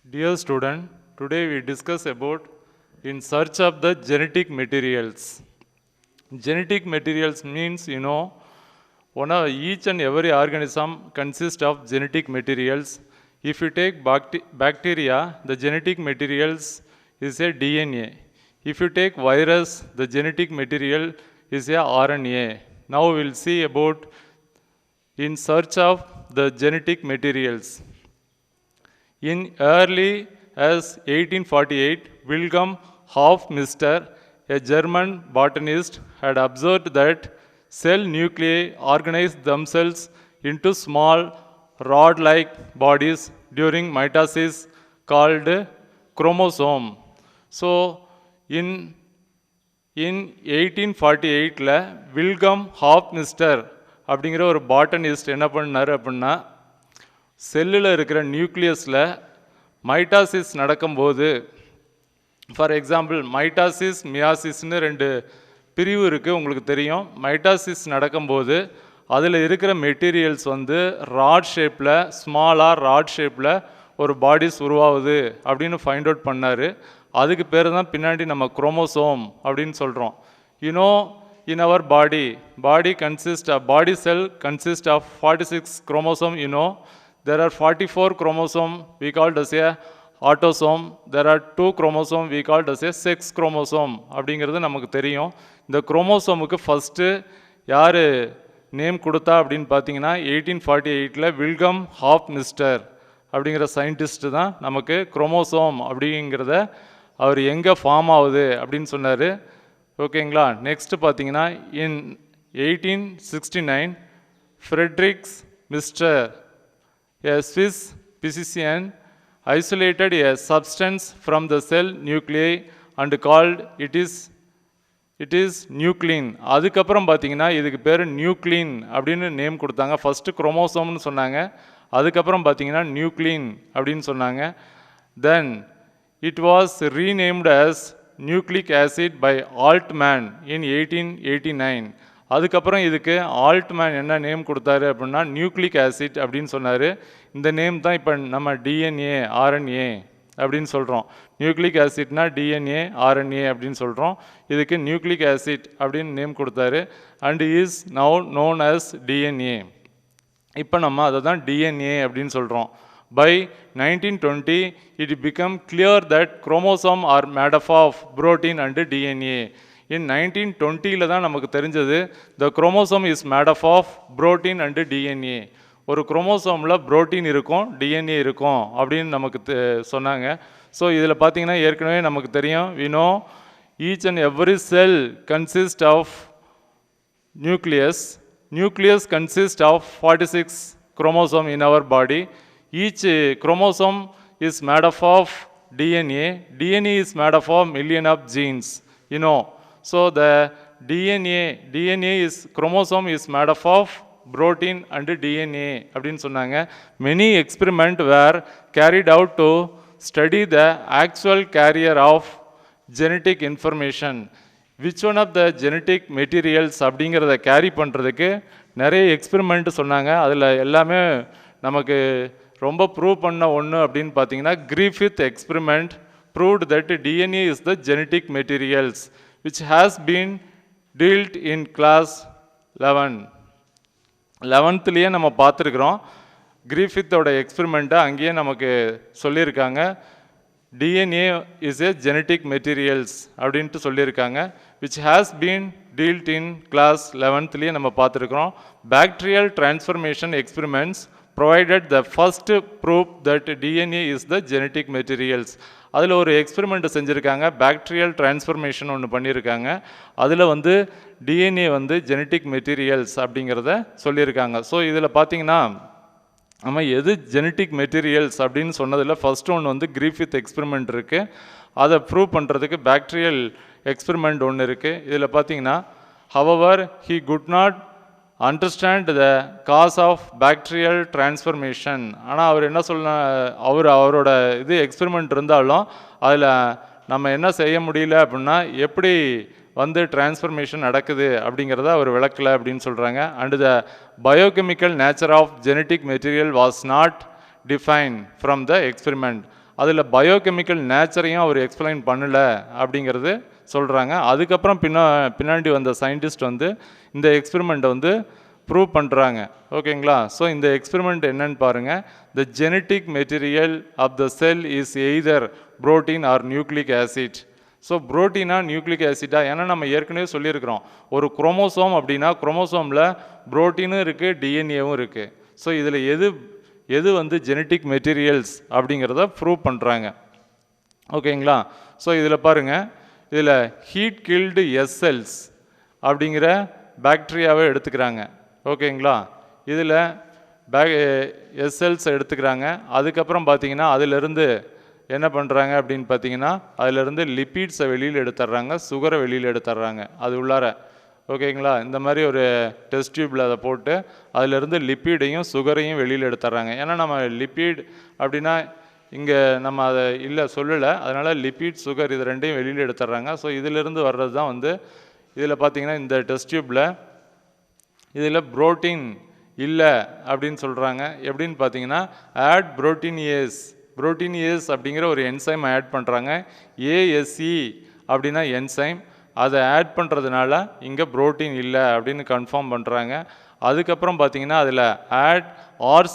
Dear student, today we discuss about in search of the genetic materials. Genetic materials means one of each and every organism consists of genetic materials. If you take bacteria, the genetic materials is a DNA. If you take virus, the genetic material is a RNA. Now we will see about in search of the genetic materials. In early as 1848, Wilhelm Hofmeister, a German botanist, had observed that cell nuclei organize themselves into small rod-like bodies during mitosis called chromosome. So, in 1848, Wilhelm Hofmeister அப்படிங்கிற ஒரு botanist என்ன பண்ணார் அப்படின்னா செல்லில் இருக்கிற நியூக்ளியஸில் mitosis நடக்கும்போது, for example mitosis மியாசிஸ்னு ரெண்டு பிரிவு இருக்குது, உங்களுக்கு தெரியும். மைட்டாசிஸ் நடக்கும்போது அதில் இருக்கிற மெட்டீரியல்ஸ் ராட் ஷேப்பில், ஸ்மாலாக ராட் ஷேப்பில் ஒரு பாடிஸ் உருவாகுது அப்படின்னு ஃபைண்ட் அவுட் பண்ணார். அதுக்கு பேர் தான் பின்னாடி நம்ம குரோமோசோம் அப்படின்னு சொல்கிறோம். In our body consists of body cell consists of 46 chromosome. There are 44 chromosome we called as a autosome. There are 2 chromosome we called as a sex chromosome. அப்படிங்கிறது நமக்கு தெரியும். இந்த குரோமோசோமுக்கு ஃபஸ்ட்டு யார் நேம் கொடுத்தா அப்படின்னு பார்த்தீங்கன்னா 1848 வில்கம் ஹாஃப்மிஸ்டர் அப்படிங்கிற சயின்டிஸ்ட்டு தான் நமக்கு குரோமோசோம் அப்படிங்கிறத அவர் எங்கே ஃபார்ம் ஆகுது அப்படின்னு சொன்னார். ஓகேங்களா. நெக்ஸ்ட்டு பார்த்தீங்கன்னா இன் 1869 Fredericks mister, a Swiss physician, isolated a substance from the cell nuclei and called it is nuclein. அதுக்கப்புறம் பார்த்தீங்கன்னா இதுக்கு பேர் நியூக்ளின் அப்படின்னு நேம் கொடுத்தாங்க. ஃபஸ்ட்டு குரோமோசோம்னு சொன்னாங்க, அதுக்கப்புறம் பார்த்தீங்கன்னா நியூக்ளின் அப்படின்னு சொன்னாங்க. தென் it was renamed as nucleic acid by Altman in 1889. அதுக்கப்புறம் இதுக்கு ஆல்ட்மேன் என்ன நேம் கொடுத்தாரு அப்படின்னா நியூக்ளிக் ஆசிட் அப்படின்னு சொன்னார். இந்த நேம் தான் இப்போ நம்ம டிஎன்ஏ ஆர்என்ஏ அப்படின்னு சொல்கிறோம். நியூக்ளிக் ஆசிட்னா டிஎன்ஏ ஆர்என்ஏ அப்படின்னு சொல்கிறோம். இதுக்கு நியூக்ளிக் ஆசிட் அப்படின்னு நேம் கொடுத்தாரு. And is now known as DNA. இப்போ நம்ம அதை தான் டிஎன்ஏ அப்படின்னு சொல்கிறோம். By 1920, it became clear that chromosomes are made up of protein and DNA. In 1920 தான் நமக்கு தெரிஞ்சது the chromosome is made up of protein and DNA. ஒரு குரோமோசோமில் புரோட்டீன் இருக்கும், டிஎன்ஏ இருக்கும் அப்படின்னு நமக்கு சொன்னாங்க. ஸோ இதில் பார்த்தீங்கன்னா ஏற்கனவே நமக்கு தெரியும், we know each and every cell consists of nucleus. Nucleus consists of 46 chromosomes in our body. Each chromosome is made up of DNA. DNA is made up of million of genes. So the DNA is chromosome is made up of protein and DNA அப்படின்னு சொன்னாங்க. Many experiments were carried out to study the actual carrier of genetic information. Which one of the genetic materials அப்படிங்கிறத carry பண்ணுறதுக்கு நிறைய experiment சொன்னாங்க. அதில் எல்லாமே நமக்கு ரொம்ப ப்ரூவ் பண்ண ஒன்று அப்படின்னு பார்த்தீங்கன்னா Griffith experiment proved that DNA is the genetic materials which has been dealt in class 11லேயே நம்ம பார்த்துருக்குறோம். கிரிஃபித்தோட எக்ஸ்பெரிமெண்ட்டை அங்கேயே நமக்கு சொல்லியிருக்காங்க. DNA is a genetic materials அப்படின்ட்டு சொல்லியிருக்காங்க. Which has been dealt in class 11லேயே நம்ம பார்த்துருக்குறோம். Bacterial transformation experiments provided the first proof that DNA is the genetic materials. அதில் ஒரு எக்ஸ்பெரிமெண்ட் செஞ்சுருக்காங்க, பாக்டீரியல் டிரான்ஸ்ஃபர்மேஷன் ஒன்று பண்ணியிருக்காங்க. அதில் டிஎன்ஏ ஜெனட்டிக் மெட்டீரியல்ஸ் அப்படிங்கிறத சொல்லியிருக்காங்க. ஸோ இதில் பார்த்தீங்கன்னா நம்ம எது ஜெனட்டிக் மெட்டீரியல்ஸ் அப்படின்னு சொன்னதில் ஃபஸ்ட்டு ஒன்று கிரிஃபித் எக்ஸ்பெரிமெண்ட் இருக்குது. அதை ப்ரூவ் பண்ணுறதுக்கு பாக்டீரியல் எக்ஸ்பெரிமெண்ட் ஒன்று இருக்குது. இதில் பார்த்தீங்கன்னா however he could not understand the cause of bacterial transformation. ஆனால் அவர் என்ன அவரோட எக்ஸ்பெரிமெண்ட் இருந்தாலும் அதில் நம்ம என்ன செய்ய முடியல அப்படின்னா எப்படி டிரான்ஸ்ஃபர்மேஷன் நடக்குது அப்படிங்கிறத அவர் விளக்கலை அப்படின்னு சொல்கிறாங்க. And the biochemical nature of genetic material was not define from the experiment. அதில் பயோகெமிக்கல் நேச்சரையும் அவர் எக்ஸ்பிளைன் பண்ணலை அப்படிங்கிறது சொல்கிறாங்க. அதுக்கப்புறம் பின்னாடி வந்த சயின்டிஸ்ட் வந்து இந்த எக்ஸ்பெரிமெண்ட்டை வந்து ப்ரூவ் பண்ணுறாங்க. ஓகேங்களா? ஸோ இந்த எக்ஸ்பெரிமெண்ட் என்னன்னு பாருங்கள். The genetic material of the cell is either protein or nucleic acid. So புரோட்டீனா நியூக்ளிக் ஆசிட்டா? ஏன்னா நம்ம ஏற்கனவே சொல்லியிருக்கிறோம், ஒரு குரோமோசோம் அப்படின்னா குரோமோசோமில் புரோட்டீனும் இருக்குது, டிஎன்ஏவும் இருக்குது. ஸோ இதில் எது வந்து ஜெனட்டிக் மெட்டீரியல்ஸ் அப்படிங்கிறத ப்ரூவ் பண்ணுறாங்க. ஓகேங்களா? ஸோ இதில் பாருங்கள், இதில் ஹீட் கில்டு எஸ் செல்ஸ் அப்படிங்கிற பாக்டீரியாவை எடுத்துக்கிறாங்க. ஓகேங்களா? இதில் எஸ் செல்ஸ் எடுத்துக்கிறாங்க. அதுக்கப்புறம் பார்த்தீங்கன்னா அதிலிருந்து என்ன பண்ணுறாங்க அப்படின்னு பார்த்தீங்கன்னா அதிலிருந்து லிப்பிட்ஸை வெளியில் எடுத்துட்றாங்க, சுகரை வெளியில் எடுத்துட்றாங்க அது உள்ளார. ஓகேங்களா? இந்த மாதிரி ஒரு டெஸ்ட் டியூப்பில் அதை போட்டு அதிலிருந்து லிப்பிடையும் சுகரையும் வெளியில் எடுத்துட்றாங்க. ஏன்னா நம்ம லிப்பிட் அப்படின்னா இங்கே நம்ம அதை இல்லை சொல்லலை, அதனால் லிப்பிட் சுகர் இது ரெண்டையும் வெளியில் எடுத்துட்றாங்க. ஸோ இதிலிருந்து வர்றது தான் வந்து இதில் பார்த்தீங்கன்னா இந்த டெஸ்ட் டியூப்பில் இதில் புரோட்டீன் இல்லை அப்படின்னு சொல்கிறாங்க. எப்படின்னு பார்த்தீங்கன்னா ஆட் புரோட்டீனியேஸ் அப்படிங்கிற ஒரு என்சைம் ஆட் பண்ணுறாங்க. ஏஎஸ்இ அப்படின்னா என்சைம், அதை ஆட் பண்ணுறதுனால இங்கே புரோட்டீன் இல்லை அப்படின்னு கன்ஃபார்ம் பண்ணுறாங்க. அதுக்கப்புறம் பார்த்தீங்கன்னா அதில் ஆட் ஆர்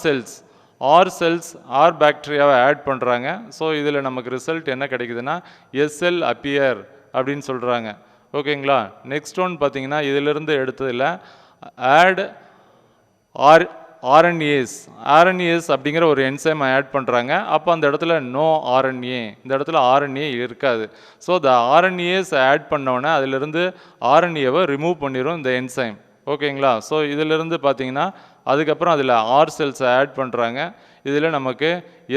செல்ஸ் ஆர் பாக்டீரியாவை ஆட் பண்ணுறாங்க. ஸோ இதில் நமக்கு ரிசல்ட் என்ன கிடைக்குதுன்னா எஸ்எல் அப்பியர் அப்படின்னு சொல்கிறாங்க. ஓகேங்களா? நெக்ஸ்ட் ஒன் பார்த்தீங்கன்னா இதிலிருந்து எடுத்ததில் ஆட் ஆர்என்ஏஸ் அப்படிங்கிற ஒரு என்சைம் ஆட் பண்ணுறாங்க. அப்போ அந்த இடத்துல நோ ஆர்என்ஏ, இந்த இடத்துல ஆர்என்ஏ இருக்காது. ஸோ த ஆர்என்ஏஸ் ஆட் பண்ணோன்னே அதிலிருந்து ஆர்என்ஏவை ரிமூவ் பண்ணிடும் இந்த என்சைம். ஓகேங்களா? ஸோ இதிலிருந்து பார்த்தீங்கன்னா அதுக்கப்புறம் அதில் ஆர் செல்ஸை ஆட் பண்ணுறாங்க. இதில் நமக்கு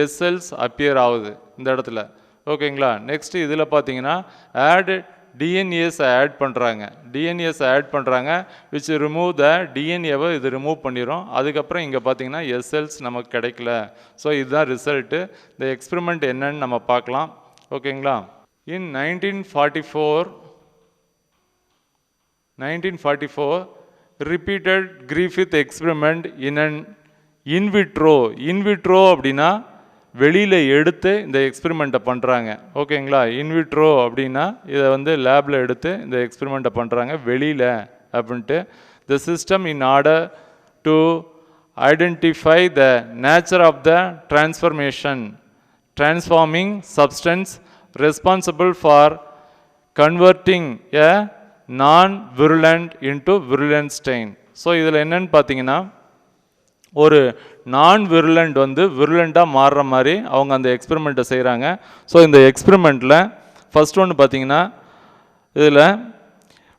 எஸ் செல்ஸ் அப்பியர் ஆகுது இந்த இடத்துல. ஓகேங்களா? நெக்ஸ்ட் இதில் பார்த்தீங்கன்னா ஆட் டிஎன்ஏஸை ஆட் பண்ணுறாங்க விச் ரிமூவ் த டிஎன்ஏவை இது ரிமூவ் பண்ணிடும். அதுக்கப்புறம் இங்கே பார்த்தீங்கன்னா எஸ் செல்ஸ் நமக்கு கிடைக்கல. ஸோ இதுதான் ரிசல்ட்டு. இந்த எக்ஸ்பெரிமெண்ட் என்னன்னு நம்ம பார்க்கலாம். ஓகேங்களா? இன் 1944 repeated Griffith experiment in an in vitro அப்படின்னா வெளியில் எடுத்து இந்த எக்ஸ்பெரிமெண்ட்டை பண்ணுறாங்க. ஓகேங்களா? இன்விட்ரோ அப்படின்னா இதை வந்து லேபில் எடுத்து இந்த எக்ஸ்பெரிமெண்ட்டை பண்ணுறாங்க வெளியில் அப்படின்ட்டு. The system in order to identify the nature of the transforming substance responsible for converting a non virulent into virulent strain. So இதில் என்னன்னு பார்த்தீங்கன்னா ஒரு நான் விருலண்ட் வந்து விருலண்டாக மாறுற மாதிரி அவங்க அந்த எக்ஸ்பெரிமெண்ட்டை செய்கிறாங்க. ஸோ இந்த எக்ஸ்பெரிமெண்ட்டில் ஃபர்ஸ்ட் ஒன்று பார்த்தீங்கன்னா இதில்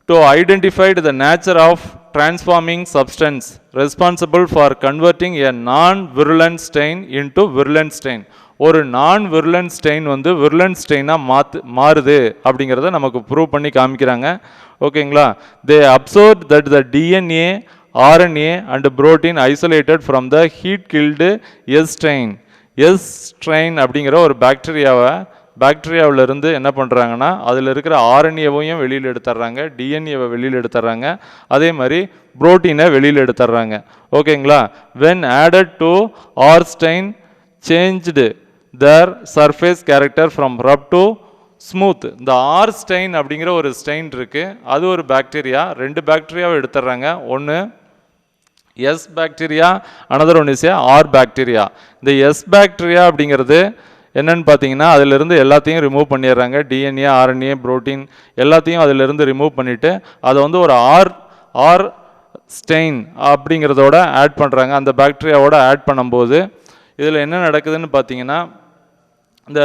to identified the nature of transforming substance responsible for converting a non virulent strain into virulent strain. ஒரு நான் விருலண்ட் ஸ்டெயின் வந்து விருலண்ட் ஸ்டெயினாக மாறுது அப்படிங்கிறத நமக்கு ப்ரூவ் பண்ணி காமிக்கிறாங்க. ஓகேங்களா? They observe that the DNA RNA and protein isolated from the heat killed S strain அப்படிங்கிற ஒரு பாக்டீரியாவிலிருந்து என்ன பண்ணுறாங்கன்னா அதில் இருக்கிற ஆர்என்ஏவையும் வெளியில் எடுத்துட்றாங்க, டிஎன்ஏவை வெளியில் எடுத்துட்றாங்க, அதே மாதிரி புரோட்டீனை வெளியில் எடுத்துட்றாங்க. ஓகேங்களா? When added to R strain changed their surface character from rough to smooth. இந்த ஆர் ஸ்டெயின் அப்படிங்கிற ஒரு ஸ்டெயின் இருக்குது, அது ஒரு பாக்டீரியா. ரெண்டு பாக்டீரியாவை எடுத்துட்றாங்க. ஒன்று S bacteria, another one is R bacteria. இந்த எஸ் பாக்டீரியா அப்படிங்கிறது என்னன்னு பார்த்தீங்கன்னா அதிலிருந்து எல்லாத்தையும் ரிமூவ் பண்ணிடுறாங்க. டிஎன்ஏ, ஆர்என்ஏ, புரோட்டீன் எல்லாத்தையும் அதிலிருந்து ரிமூவ் பண்ணிவிட்டு அதை வந்து ஒரு ஆர் ஸ்டெயின் அப்படிங்கிறதோட ஆட் பண்ணுறாங்க. அந்த பாக்டீரியாவோட ஆட் பண்ணும்போது இதில் என்ன நடக்குதுன்னு பார்த்தீங்கன்னா இந்த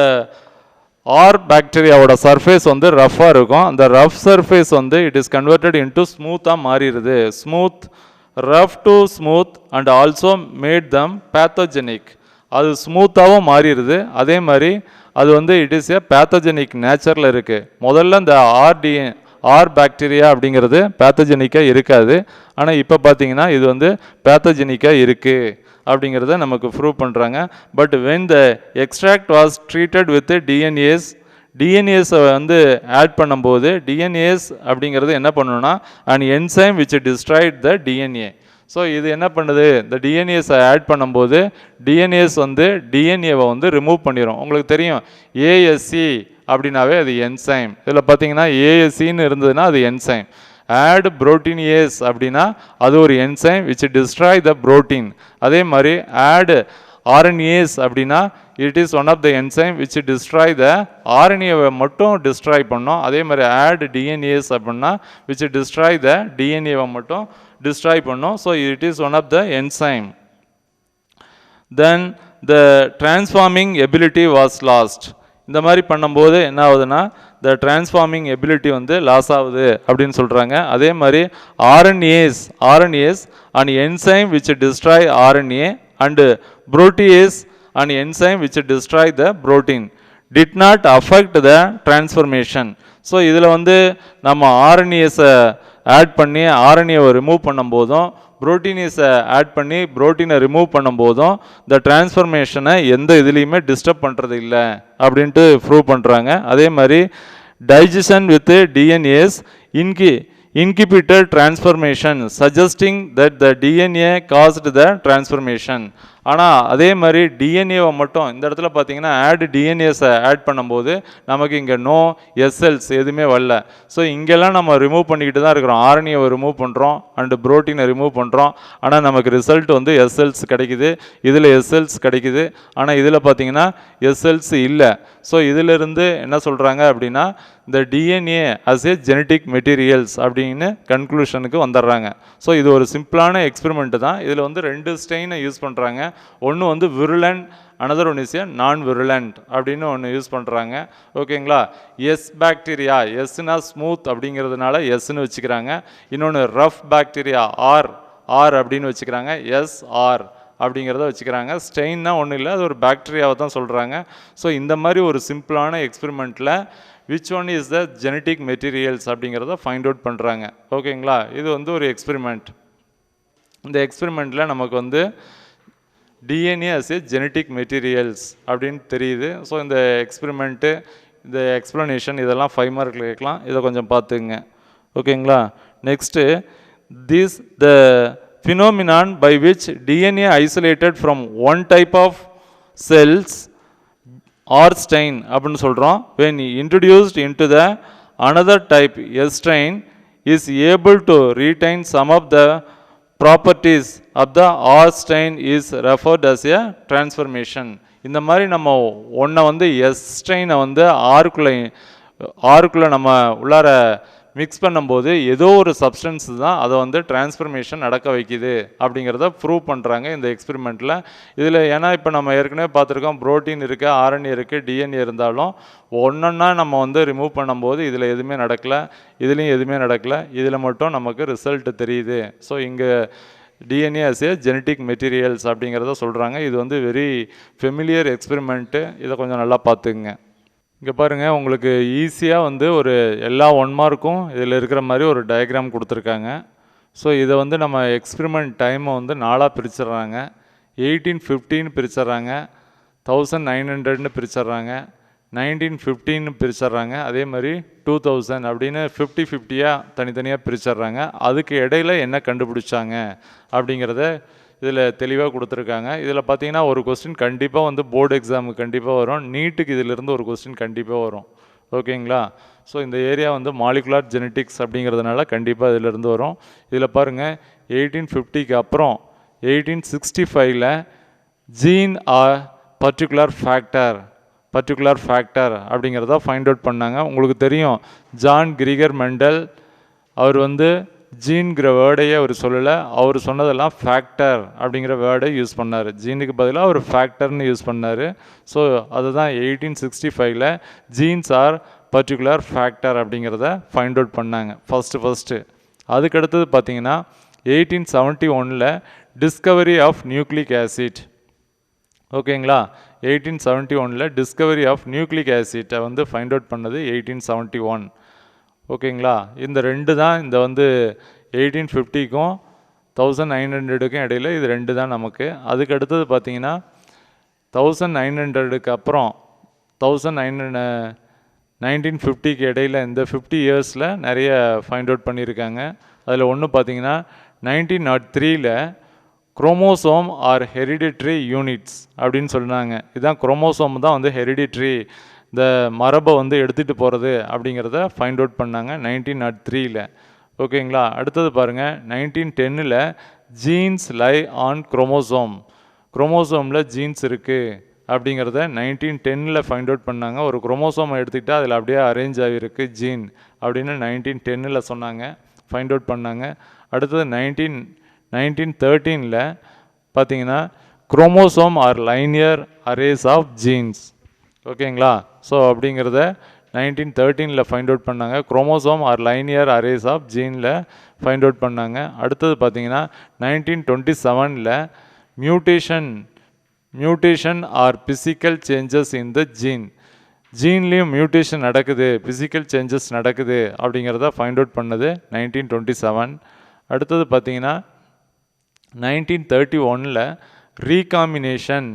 ஆர் பாக்டீரியாவோட சர்ஃபேஸ் வந்து ரஃப்பாக இருக்கும். அந்த ரஃப் சர்ஃபேஸ் வந்து இட் இஸ் கன்வெர்டட் இன்டு ஸ்மூத்தாக மாறிடுது. Rough to smooth and also mat them pathogenic. அது ஸ்மூத்தாகவும் மாறிடுது, அதே மாதிரி அது வந்து இட் இஸ் ஏ பேத்தோஜெனிக் நேச்சரில் இருக்குது. முதல்ல இந்த ஆர் பாக்டீரியா அப்படிங்கிறது பேத்தோஜெனிக்காக இருக்காது, ஆனால் இப்போ பார்த்தீங்கன்னா இது வந்து பேத்தோஜெனிக்காக இருக்குது அப்படிங்கிறத நமக்கு ப்ரூவ் பண்ணுறாங்க. But when the extract was treated with டிஎன்ஏஸை வந்து ஆட் பண்ணும்போது டிஎன்ஏஸ் அப்படிங்கிறது என்ன பண்ணணும்னா an enzyme which destroyed the DNA. So இது என்ன பண்ணுது, இந்த டிஎன்ஏஸை ஆட் பண்ணும்போது டிஎன்ஏஸ் வந்து டிஎன்ஏவை வந்து ரிமூவ் பண்ணிடும். உங்களுக்கு தெரியும் ஏஎஸ்சி அப்படின்னாவே அது என்சைம். இதில் பார்த்தீங்கன்னா ஏஎஸ்சின்னு இருந்ததுன்னா அது என்சைம். ஆட் புரோட்டீனியேஸ் அப்படின்னா அது ஒரு enzyme which destroy the protein. அதே மாதிரி ஆட் RNAs அப்படின்னா it is one of the enzyme which destroy the ஆர்என்ஏவை மட்டும் டிஸ்ட்ராய் பண்ணோம். அதே மாதிரி ஆட் டிஎன்ஏஸ் அப்படின்னா விச் டிஸ்ட்ராய் த டிஎன்ஏவை மட்டும் டிஸ்ட்ராய் பண்ணோம். So it is one of the enzyme. Then the transforming ability was lost. இந்த மாதிரி பண்ணும்போது என்ன ஆகுதுன்னா த டிரான்ஸ்ஃபார்மிங் எபிலிட்டி வந்து லாஸ் ஆகுது அப்படின்னு சொல்கிறாங்க. அதே மாதிரி RNAs an enzyme which destroy RNA and protease an enzyme which destroy the protein did not affect the transformation. So இதில் வந்து நம்ம RNAஸை ஆட் பண்ணி RNAவை ரிமூவ் பண்ணும்போதும் புரோட்டீனேஸை ஆட் பண்ணி புரோட்டீனை ரிமூவ் பண்ணும்போதும் இந்த டிரான்ஸ்ஃபர்மேஷனை எந்த இதுலேயுமே டிஸ்டர்ப் பண்ணுறது இல்லை அப்படின்ட்டு ப்ரூவ் பண்ணுறாங்க. அதே மாதிரி digestion with DNAs inhibited transformation suggesting that the DNA caused the transformation. ஆனால் அதே மாதிரி டிஎன்ஏவை மட்டும் இந்த இடத்துல பார்த்தீங்கன்னா ஆட் டிஎன்ஏஸை ஆட் பண்ணும்போது நமக்கு இங்கே நோ எஸ்எல்ஸ் எதுவுமே வரல. ஸோ இங்கெல்லாம் நம்ம ரிமூவ் பண்ணிக்கிட்டு தான் இருக்கிறோம். ஆர்என்ஏவை ரிமூவ் பண்ணுறோம் அண்டு புரோட்டீனை ரிமூவ் பண்ணுறோம். ஆனால் நமக்கு ரிசல்ட் வந்து எஸ்எல்ஸ் கிடைக்குது, இதில் எஸ்எல்ஸ் கிடைக்குது. ஆனால் இதில் பார்த்தீங்கன்னா எஸ்எல்ஸ் இல்லை. ஸோ இதிலிருந்து என்ன சொல்கிறாங்க அப்படின்னா இந்த DNA as a genetic materials அப்படின்னு கன்க்ளூஷனுக்கு வந்துடுறாங்க. ஸோ இது ஒரு சிம்பிளான எக்ஸ்பெரிமெண்ட்டு தான். இதில் வந்து 2 ஸ்டெயினை யூஸ் பண்ணுறாங்க. ஒன்று வந்து விருலண்ட், அனதர் ஒன் இஸ் ஏ நான் விருலண்ட் அப்படின்னு ஒன்று யூஸ் பண்ணுறாங்க. ஓகேங்களா. எஸ் பாக்டீரியா, எஸ்னா ஸ்மூத் அப்படிங்கிறதுனால எஸ்ன்னு வச்சுக்கிறாங்க. இன்னொன்று ரஃப் பாக்டீரியா ஆர் அப்படின்னு வச்சுக்கிறாங்க. எஸ்ஆர் அப்படிங்கிறத வச்சுக்கிறாங்க. ஸ்டெயின்னா ஒன்றும் இல்லை, அது ஒரு பாக்டீரியாவை தான் சொல்கிறாங்க. ஸோ இந்த மாதிரி ஒரு சிம்பிளான எக்ஸ்பெரிமெண்ட்டில் which one is the genetic materials அப்படிங்கிறத ஃபைண்ட் அவுட் பண்ணுறாங்க. ஓகேங்களா. இது வந்து ஒரு எக்ஸ்பெரிமெண்ட். இந்த எக்ஸ்பெரிமெண்ட்டில் நமக்கு வந்து DNA as a genetic materials அப்படின்னு தெரியுது. ஸோ இந்த எக்ஸ்பெரிமெண்ட்டு, இந்த எக்ஸ்ப்ளனேஷன் இதெல்லாம் 5 மார்க்கில் கேட்கலாம். இதை கொஞ்சம் பார்த்துக்குங்க. ஓகேங்களா. Next the phenomenon by which DNA isolated from one type of cells or strain அப்படின்னு சொல்கிறோம். when introduced into the another type S strain is able to retain some of the properties of the R strain is referred as a transformation. இந்த மாதிரி நம்ம ஒன்றை வந்து S strain-ஐ வந்து ஆருக்குள்ளே நம்ம உள்ளார மிக்ஸ் பண்ணும்போது ஏதோ ஒரு சப்ஸ்டன்ஸ் தான் அதை வந்து டிரான்ஸ்ஃபர்மேஷன் நடக்க வைக்குது அப்படிங்கிறத ப்ரூவ் பண்ணுறாங்க இந்த எக்ஸ்பெரிமெண்ட்டில். இதில் ஏன்னா இப்போ நம்ம ஏற்கனவே பார்த்துருக்கோம் புரோட்டீன் இருக்குது, ஆர்என்ஏ இருக்குது, டிஎன்ஏ இருந்தாலும் ஒன்றொன்னா நம்ம வந்து ரிமூவ் பண்ணும்போது இதில் எதுவுமே நடக்கலை, இதுலேயும் எதுவுமே நடக்கலை, இதில் மட்டும் நமக்கு ரிசல்ட் தெரியுது. ஸோ இங்கே DNA as a genetic materials அப்படிங்கிறத சொல்கிறாங்க. இது வந்து வெரி ஃபெமிலியர் எக்ஸ்பெரிமெண்ட்டு. இதை கொஞ்சம் நல்லா பார்த்துக்குங்க. இங்கே பாருங்கள், உங்களுக்கு ஈஸியாக வந்து ஒரு எல்லா 1 மார்க்கும் இதில் இருக்கிற மாதிரி ஒரு டயக்ராம் கொடுத்துருக்காங்க. ஸோ இதை வந்து நம்ம எக்ஸ்பெரிமெண்ட் டைமை வந்து 4ஆக பிரிச்சிடுறாங்க. 1815 பிரிச்சிட்றாங்க, 1900 பிரிச்சிட்றாங்க, 1915 பிரிச்சிட்றாங்க, அதே மாதிரி 2000 அப்படின்னு 50-50 தனித்தனியாக பிரிச்சிட்றாங்க. அதுக்கு இடையில் என்ன கண்டுபிடிச்சாங்க அப்படிங்கிறத இதில் தெளிவாக கொடுத்துருக்காங்க. இதில் பார்த்தீங்கன்னா ஒரு கொஸ்டின் கண்டிப்பாக வந்து போர்டு எக்ஸாமுக்கு கண்டிப்பாக வரும், நீட்டுக்கு இதிலிருந்து ஒரு கொஸ்டின் கண்டிப்பாக வரும். ஓகேங்களா. ஸோ இந்த ஏரியா வந்து மாலிகுலார் ஜெனட்டிக்ஸ் அப்படிங்கிறதுனால கண்டிப்பாக இதிலிருந்து வரும். இதில் பாருங்கள் 1850க்கு அப்புறம் 1865ல் ஜீன் பர்டிகுலர் ஃபேக்டர் அப்படிங்கிறத ஃபைண்ட் அவுட் பண்ணாங்க. உங்களுக்கு தெரியும் ஜான் கிரிகர் மெண்டல் அவர் வந்து ஜீன்கிற வேர்டையே அவர் சொல்லலை, அவர் சொன்னதெல்லாம் ஃபேக்டர் அப்படிங்கிற வேர்டை யூஸ் பண்ணார். ஜீனுக்கு பதிலாக அவர் ஃபேக்டர்னு யூஸ் பண்ணார். ஸோ அதுதான் 1865ல் ஜீன்ஸ் ஆர் பர்டிகுலர் ஃபேக்டர் அப்படிங்கிறத ஃபைண்ட் அவுட் பண்ணாங்க ஃபஸ்ட்டு. அதுக்கடுத்தது பார்த்தீங்கன்னா 1871ல் டிஸ்கவரி ஆஃப் நியூக்ளிக் ஆசிட். ஓகேங்களா. 1871ல் டிஸ்கவரி ஆஃப் நியூக்ளிக் ஆசிட்டை வந்து ஃபைண்ட் அவுட் பண்ணது 1871. ஓகேங்களா. இந்த 2 தான் இந்த வந்து 1850க்கும் 1900க்கும் இடையில் இது 2 தான் நமக்கு. அதுக்கு அடுத்தது பார்த்தீங்கன்னா 1900க்கு அப்புறம் 1950க்கு இடையில் இந்த 50 இயர்ஸில் நிறைய ஃபைண்ட் அவுட் பண்ணியிருக்காங்க. அதில் ஒன்று பார்த்தீங்கன்னா 1903ல் குரோமோசோம் ஆர் ஹெரிடிட்ரி யூனிட்ஸ் அப்படின்னு சொன்னாங்க. இதுதான் குரோமோசோம் தான் வந்து ஹெரிடிட்ரி, இந்த மரபை வந்து எடுத்துகிட்டு போகிறது அப்படிங்கிறத ஃபைண்ட் அவுட் பண்ணாங்க 1903ல். ஓகேங்களா. அடுத்தது பாருங்கள், 1910ல் ஜீன்ஸ் லை ஆன் குரோமோசோம், குரோமோசோமில் ஜீன்ஸ் இருக்குது அப்படிங்கிறத 1910ல் ஃபைண்ட் அவுட் பண்ணாங்க. ஒரு குரோமோசோமை எடுத்துக்கிட்டால் அதில் அப்படியே அரேஞ்ச் ஆகிருக்கு ஜீன் அப்படின்னு 1910ல் சொன்னாங்க, ஃபைண்ட் அவுட் பண்ணாங்க. அடுத்தது 1913ல் பார்த்தீங்கன்னா chromosome are linear arrays of genes. ஓகேங்களா. ஸோ அப்படிங்கிறத 1913ல் ஃபைண்ட் அவுட் பண்ணாங்க. Chromosome are linear arrays of ஜீனில் ஃபைண்ட் அவுட் பண்ணாங்க. அடுத்தது பார்த்தீங்கன்னா 1927ல் mutation are physical changes in the gene, ஜீன்லேயும் மியூட்டேஷன் நடக்குது, பிசிக்கல் சேஞ்சஸ் நடக்குது அப்படிங்கிறத ஃபைண்ட் அவுட் பண்ணது 1927. அடுத்தது பார்த்தீங்கன்னா 1931ல் recombination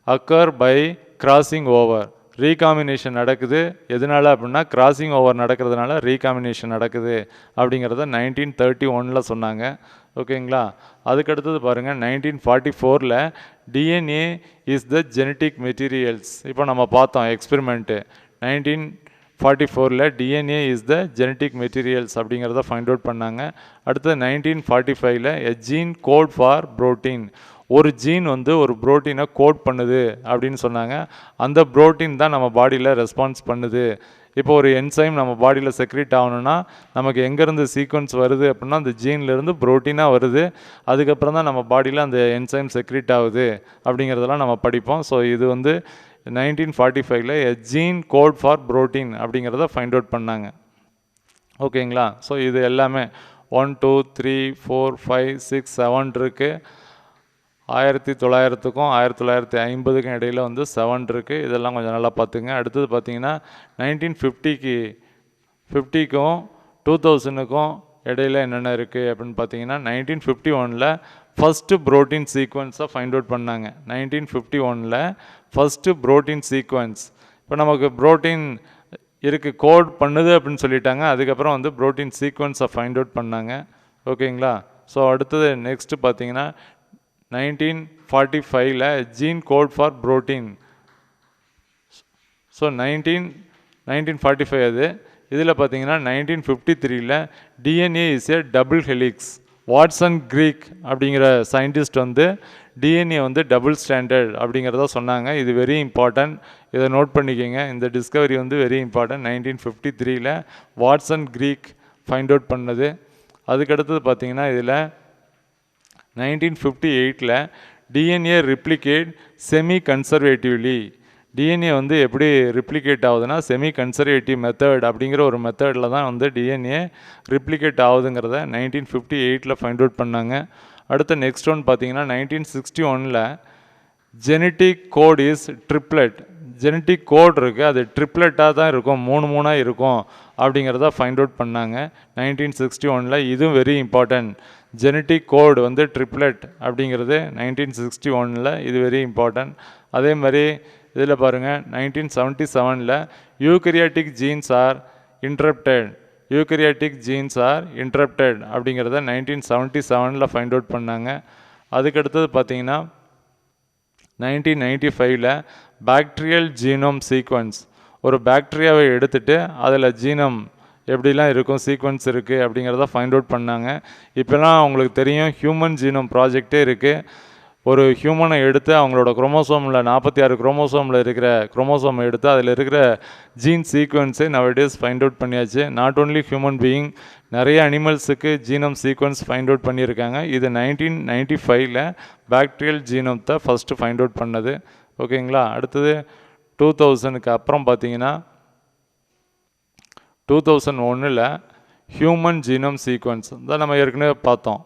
occur by crossing over, recombination நடக்குது எதனால அப்படின்னா கிராசிங் ஓவர் நடக்கிறதுனால ரீகாம்பினேஷன் நடக்குது அப்படிங்கிறத 1931ல் சொன்னாங்க. ஓகேங்களா. அதுக்கடுத்தது பாருங்கள் 1944ல் DNA is the genetic materials. இப்போ நம்ம பார்த்தோம் எக்ஸ்பெரிமெண்ட்டு 1944ல் DNA is the genetic materials அப்படிங்கிறத ஃபைண்ட் அவுட் பண்ணாங்க. அடுத்தது 1945ல் a gene code for protein, ஒரு ஜீன் வந்து ஒரு புரோட்டீனை கோட் பண்ணுது அப்படின்னு சொன்னாங்க. அந்த புரோட்டீன் தான் நம்ம பாடியில் ரெஸ்பான்ஸ் பண்ணுது. இப்போ ஒரு என்சைம் நம்ம பாடியில் செக்ரேட் ஆகணும்னா நமக்கு எங்கேருந்து சீக்வன்ஸ் வருது அப்படின்னா அந்த ஜீன்லேருந்து புரோட்டீனாக வருது. அதுக்கப்புறம் தான் நம்ம பாடியில் அந்த என்சைம் செக்ரேட் ஆகுது அப்படிங்கிறதெல்லாம் நம்ம படிப்போம். ஸோ இது வந்து 1945ல் a gene code for protein அப்படிங்கிறத ஃபைண்ட் அவுட் பண்ணாங்க. ஓகேங்களா. ஸோ இது எல்லாமே 1 2 3 4 5 6 7 இருக்குது. 1900க்கும் 1950க்கும் இடையில் வந்து 7 இருக்குது. இதெல்லாம் கொஞ்சம் நல்லா பார்த்துங்க. அடுத்தது பார்த்தீங்கன்னா 1950க்கும் 2000க்கும் இடையில் என்னென்ன இருக்குது அப்படின்னு பார்த்தீங்கன்னா 1951ல் ஃபஸ்ட்டு புரோட்டீன் சீக்வன்ஸை ஃபைண்ட் அவுட் பண்ணாங்க. 1951ல் ஃபஸ்ட்டு புரோட்டீன் சீக்வன்ஸ். இப்போ நமக்கு புரோட்டீன் இருக்குது கோட் பண்ணுது அப்படின்னு சொல்லிட்டாங்க. அதுக்கப்புறம் வந்து புரோட்டீன் சீக்வன்ஸை ஃபைண்ட் அவுட் பண்ணாங்க. ஓகேங்களா. ஸோ அடுத்தது நெக்ஸ்ட்டு பார்த்தீங்கன்னா 1945ல் gene code for protein. So 1945 அது. இதில் பார்த்தீங்கன்னா 1953ல் DNA is a double helix. Watson Crick அப்படிங்கிற சயின்டிஸ்ட் வந்து டிஎன்ஏ வந்து டபுள் ஸ்டாண்டர்ட் அப்படிங்கிறத சொன்னாங்க. இது வெரி இம்பார்ட்டன்ட், இதை நோட் பண்ணிக்கோங்க. இந்த டிஸ்கவரி வந்து வெரி இம்பார்ட்டன்ட். 1953ல் வாட்சன் கிரீக் ஃபைண்ட் அவுட் பண்ணது. அதுக்கடுத்தது பார்த்தீங்கன்னா இதில் 1958ல் DNA replicate semi conservatively. DNA வந்து எப்படி ரிப்ளிகேட் ஆகுதுன்னா செமி கன்சர்வேட்டிவ் மெத்தட் அப்படிங்கிற ஒரு மெத்தடில் தான் வந்து டிஎன்ஏ ரிப்ளிகேட் ஆகுதுங்கிறத 1958ல் ஃபைண்ட் அவுட் பண்ணாங்க. அடுத்த நெக்ஸ்ட் ஒன் பார்த்தீங்கன்னா 1961ல் genetic code is triplet. Genetic code இருக்குது, அது ட்ரிப்ளெட்டாக தான் இருக்கும், 3 இருக்கும் அப்படிங்கிறத ஃபைண்ட் அவுட் பண்ணாங்க 1961ல். இதுவும் வெரி இம்பார்ட்டன்ட். ஜெனட்டிக் கோட் வந்து ட்ரிப்ளெட் அப்படிங்கிறது 1961ல், இது வெரி இம்பார்ட்டன்ட். அதே மாதிரி இதில் பாருங்கள் 1977ல் eukaryotic genes are interrupted, eukaryotic genes are interrupted அப்படிங்கிறத 1977ல் ஃபைண்ட் அவுட் பண்ணாங்க. அதுக்கடுத்தது பார்த்தீங்கன்னா 1995ல் பாக்டீரியல் ஜீனோம் சீக்வன்ஸ். ஒரு பாக்டீரியாவை எடுத்துகிட்டு அதில் ஜீனம் எப்படிலாம் இருக்கும், சீக்வன்ஸ் இருக்குது அப்படிங்கிறத ஃபைண்ட் அவுட் பண்ணாங்க. இப்போலாம் அவங்களுக்கு தெரியும் ஹியூமன் ஜீனோம் ப்ராஜெக்டே இருக்குது. ஒரு ஹியூமனை எடுத்து அவங்களோட குரோமோசோமில் 46 குரோமோசோமில் இருக்கிற குரோமோசோமை எடுத்து அதில் இருக்கிற ஜீன் சீக்வன்ஸை நவடேஸ் ஃபைண்ட் அவுட் பண்ணியாச்சு. நாட் ஓன்லி ஹியூமன் பீயிங், நிறைய அனிமல்ஸுக்கு ஜீனம் சீக்வன்ஸ் ஃபைண்ட் அவுட் பண்ணியிருக்காங்க. இது 1995ல் பாக்டீரியல் ஜீனத்தை ஃபஸ்ட்டு ஃபைண்ட் அவுட் பண்ணது. ஓகேங்களா. அடுத்தது 2000க்கு அப்புறம் பார்த்தீங்கன்னா 2001ல் ஹியூமன் ஜீனோம் சீக்வன்ஸ் தான் நம்ம ஏற்கனவே பார்த்தோம்.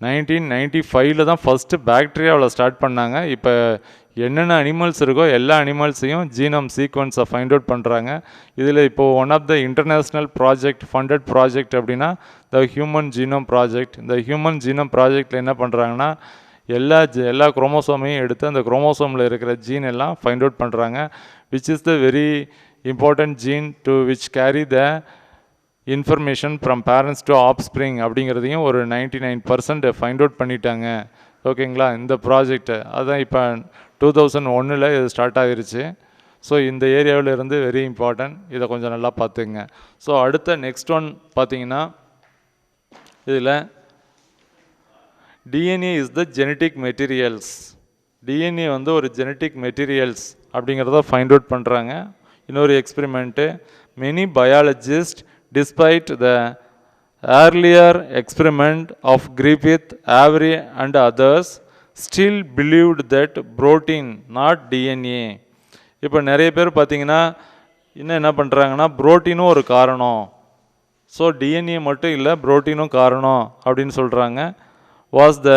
1995ல் தான் ஃபஸ்ட்டு பாக்டீரியாவில் ஸ்டார்ட் பண்ணாங்க. இப்போ என்னென்ன அனிமல்ஸ் இருக்கோ எல்லா அனிமல்ஸையும் ஜீனோம் சீக்வன்ஸை ஃபைண்ட் அவுட் பண்ணுறாங்க. இதில் இப்போது one of the international project funded project அப்படின்னா த ஹியூமன் ஜீனோம் ப்ராஜெக்ட். இந்த ஹியூமன் ஜீனோம் ப்ராஜெக்டில் என்ன பண்ணுறாங்கன்னா எல்லா குரோமோசோமையும் எடுத்து அந்த குரோமோசோமில் இருக்கிற ஜீன் எல்லாம் ஃபைண்ட் அவுட் பண்ணுறாங்க. Which is the very important gene to which carry the information from parents to offspring அப்படிங்கிறதையும் ஒரு 99% ஃபைண்ட் அவுட் பண்ணிட்டாங்க. ஓகேங்களா, இந்த ப்ராஜெக்டை அதான் இப்போ 2001 இது ஸ்டார்ட் ஆகிருச்சு. ஸோ இந்த ஏரியாவில் இருந்து வெரி இம்பார்ட்டன்ட், இதை கொஞ்சம் நல்லா பார்த்துங்க. ஸோ அடுத்த நெக்ஸ்ட் ஒன் பார்த்தீங்கன்னா இதில் DNA is the genetic materials. DNA வந்து ஒரு ஜெனட்டிக் மெட்டீரியல்ஸ் அப்படிங்கிறத ஃபைண்ட் அவுட் பண்ணுறாங்க. இன்னொரு experiment, many biologist despite the earlier experiment of Griffith, Avery and others still believed that protein not DNA. இப்போ நிறைய பேர் பார்த்தீங்கன்னா இன்னும் என்ன பண்ணுறாங்கன்னா புரோட்டீனும் ஒரு காரணம், ஸோ டிஎன்ஏ மட்டும் இல்லை புரோட்டீனும் காரணம் அப்படின்னு சொல்கிறாங்க. Was the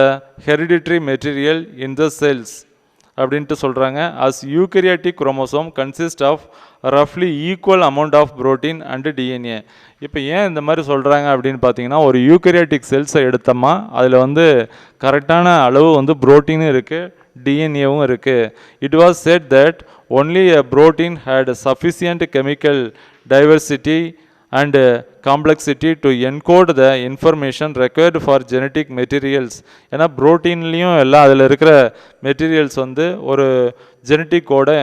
hereditary material in the cells அப்படின்ட்டு சொல்கிறாங்க. As eukaryotic chromosome consist of ரஃப்லி equal amount of protein and DNA. இப்போ ஏன் இந்த மாதிரி சொல்கிறாங்க அப்படின்னு பார்த்தீங்கன்னா, ஒரு யூகரியாட்டிக் செல்ஸை எடுத்தோமா அதில் வந்து கரெக்டான அளவு வந்து புரோட்டீனும் இருக்குது டிஎன்ஏவும் இருக்குது. It was said that only a protein had sufficient chemical diversity and complexity to encode the information required for genetic materials. ஏன்னா புரோட்டீன்லேயும் எல்லாம் அதில் இருக்கிற மெட்டீரியல்ஸ் வந்து ஒரு ஜெனட்டிக் கோடை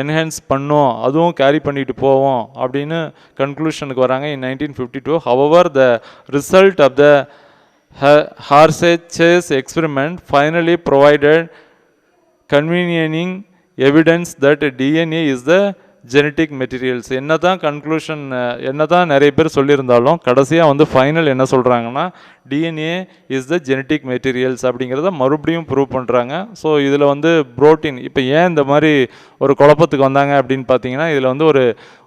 என்ஹான்ஸ் பண்ணும், அதுவும் கேரி பண்ணிட்டு போவோம் அப்படின்னு கன்க்ளூஷனுக்கு வராங்க in 1952. However, the result of the Harsh's experiment finally provided convincing evidence that DNA is the genetic materials. என்ன தான் கன்க்ளூஷன் என்ன தான் நிறைய பேர் சொல்லியிருந்தாலும் கடைசியாக வந்து ஃபைனல் என்ன சொல்கிறாங்கன்னா DNA is the genetic materials அப்படிங்கிறத மறுபடியும் ப்ரூவ் பண்ணுறாங்க. ஸோ இதில் வந்து புரோட்டீன் இப்போ ஏன் இந்த மாதிரி ஒரு குழப்பத்துக்கு வந்தாங்க அப்படின்னு பார்த்தீங்கன்னா, இதில் வந்து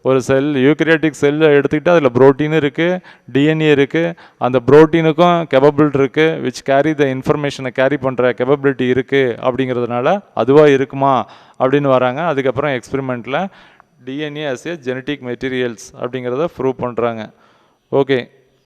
ஒரு செல் யூகரியாட்டிக் செல்லை எடுத்துக்கிட்டால் அதில் புரோட்டீன் இருக்குது டிஎன்ஏ இருக்குது, அந்த புரோட்டீனுக்கும் கெபபிலிட்டி இருக்குது விச் கேரி த இன்ஃபர்மேஷனை கேரி பண்ணுற கெபபிலிட்டி இருக்குது அப்படிங்கிறதுனால அதுவாக இருக்குமா அப்படின்னு வராங்க. அதுக்கப்புறம் எக்ஸ்பெரிமெண்ட்டில் DNA as a genetic materials அப்படிங்கிறத ப்ரூவ் பண்ணுறாங்க. ஓகே.